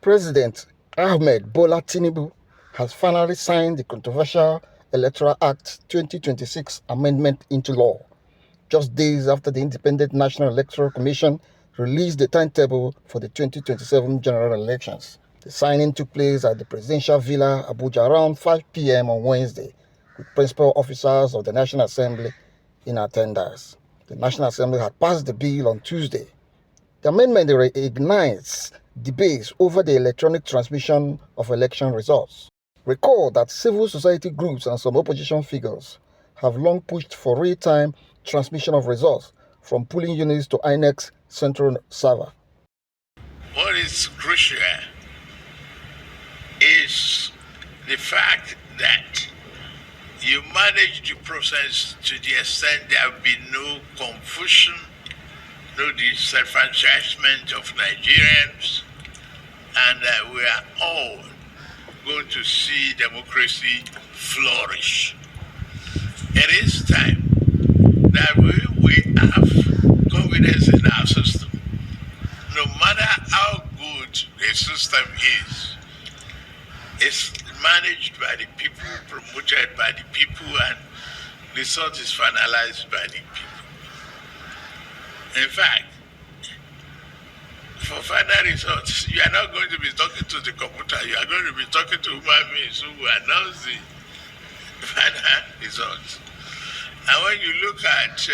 President Ahmed Bola Tinubu has finally signed the controversial Electoral Act 2026 amendment into law, just days after the Independent National Electoral Commission released the timetable for the 2027 general elections. The signing took place at the Presidential Villa, Abuja, around 5 p.m. on Wednesday, with principal officers of the National Assembly in attendance. The National Assembly had passed the bill on Tuesday. The amendment reignites debates over the electronic transmission of election results. Recall that civil society groups and some opposition figures have long pushed for real-time transmission of results from polling units to INEC's central server. What is crucial is the fact that you manage the process to the extent there will be no confusion, no disenfranchisement of Nigerians, and we are all going to see democracy flourish. It is time that we have confidence in our system. No matter how good the system is, it's managed by the people, promoted by the people, and the result is finalized by the people. In fact, for final results, you are not going to be talking to the computer, you are going to be talking to human beings who will announce the final results. And when you look at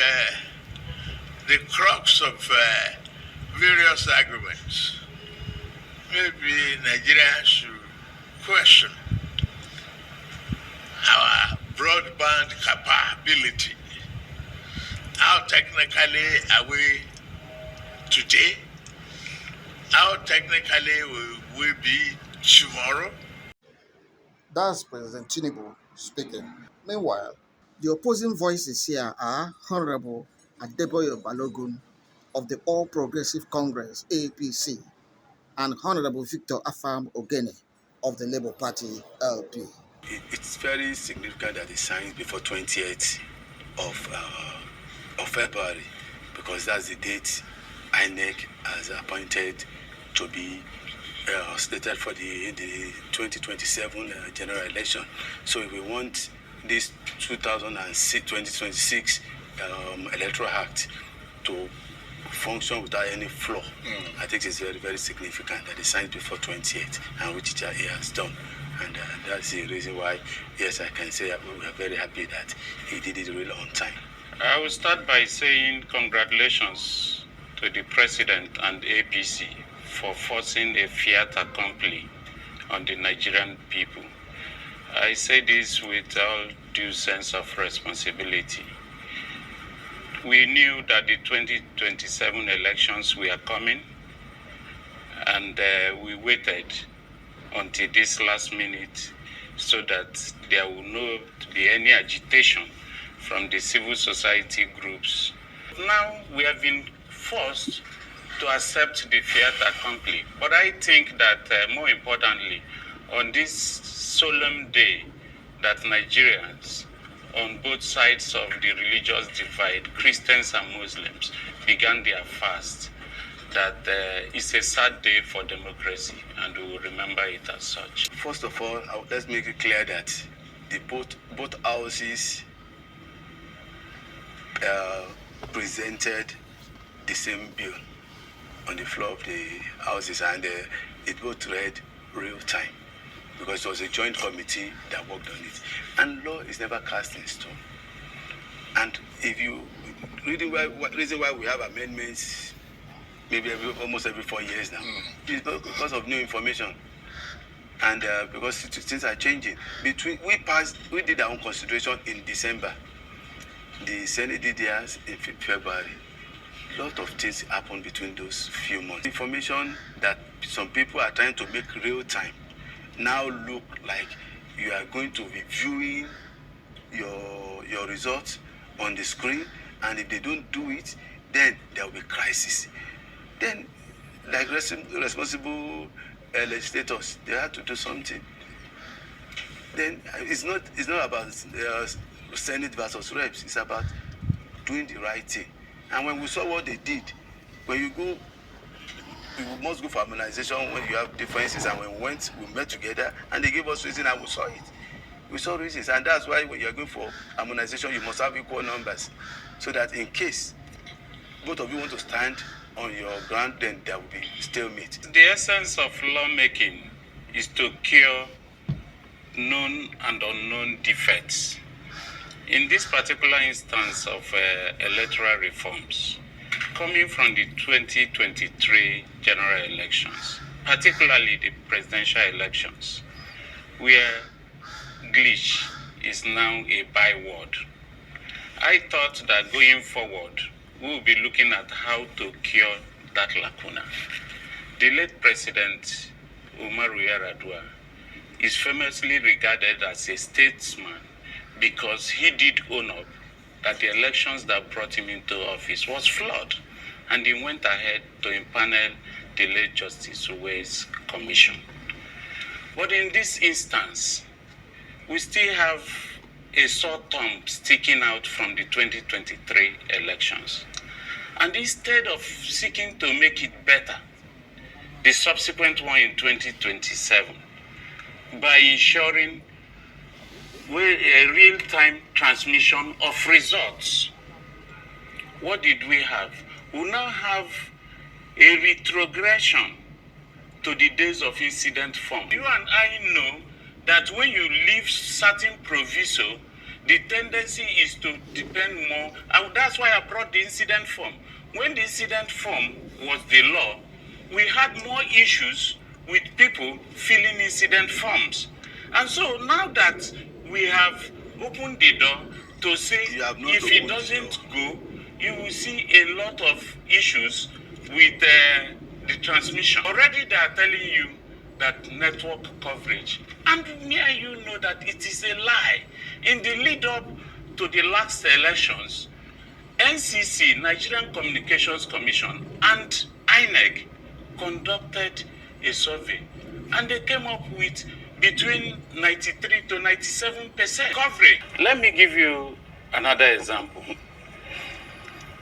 the crux of various arguments, maybe Nigeria should question our broadband capability. How technically are we today? How technically will we be tomorrow? That's President Tinubu speaking. Meanwhile, the opposing voices here are Honorable Adeboye Balogun of the All Progressive Congress (APC) and Honorable Victor Afam Ogene of the Labour Party (LP). It's very significant that it signs before 28th of February, because that's the date INEC has appointed to be slated for the 2027 general election. So if we want this 2026 Electoral Act to function without any flaw, I think it's very, very significant that it signed before 28th, and which it has done. And that's the reason why, yes, I can say we are very happy that he did it really on time. I will start by saying congratulations to the President and APC for forcing a fiat accompli on the Nigerian people. I say this with all due sense of responsibility. We knew that the 2027 elections were coming, and we waited until this last minute so that there will not be any agitation from the civil society groups. Now we have been forced to accept the fiat accompli. But I think that more importantly, on this solemn day that Nigerians on both sides of the religious divide, Christians and Muslims, began their fast, that it's a sad day for democracy, and we will remember it as such. First of all, let's make it clear that both houses presented the same bill on the floor of the houses, and it both read real time, because it was a joint committee that worked on it. And law is never cast in stone. And if you reason why we have amendments maybe almost every 4 years now, it's because of new information, and because things are changing. We did our own consideration in December. The Senate did theirs in February. A lot of things happened between those few months. Information that some people are trying to make real time now look like you are going to be viewing your results on the screen, and if they don't do it, then there will be crisis. Then, like responsible legislators, they have to do something. Then it's not about Senate versus reps. It's about doing the right thing. And when we saw what they did, when you go we must go for harmonization when you have differences, and when we met together and they gave us reason and we saw it. We saw reasons, and that's why when you're going for harmonization, you must have equal numbers, so that in case both of you want to stand on your ground, then there will be stalemate. The essence of lawmaking is to cure known and unknown defects. In this particular instance of electoral reforms, coming from the 2023 general elections, particularly the presidential elections, where glitch is now a byword, I thought that going forward, we will be looking at how to cure that lacuna. The late President Umaru Yar'Adua is famously regarded as a statesman because he did own up that the elections that brought him into office was flawed, and he went ahead to impanel the late Justice Uwe's commission. But in this instance, we still have a sore thumb sticking out from the 2023 elections. And instead of seeking to make it better, the subsequent one in 2027, by ensuring a real-time transmission of results, what did we have? We now have a retrogression to the days of incident form. You and I know that when you leave certain proviso, the tendency is to depend more, and that's why I brought the incident form. When the incident form was the law, we had more issues with people filling incident forms. And so now that we have opened the door to say if it doesn't go, you will see a lot of issues with the transmission. Already they are telling you that network coverage, and me and you know that it is a lie. In the lead up to the last elections, NCC, Nigerian Communications Commission, and INEC conducted a survey, and they came up with between 93 to 97% coverage. Let me give you another example.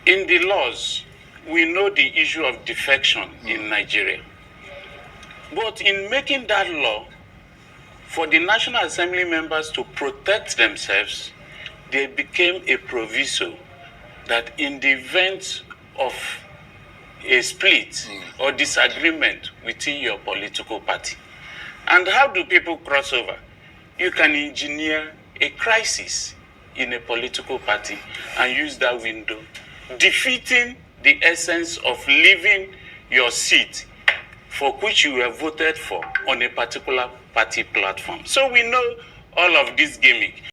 In the laws, we know the issue of defection in Nigeria. But in making that law, for the National Assembly members to protect themselves, there became a proviso that in the event of a split or disagreement within your political party, and how do people cross over? You can engineer a crisis in a political party and use that window, defeating the essence of leaving your seat for which you were voted for on a particular party platform. So we know all of this gimmick.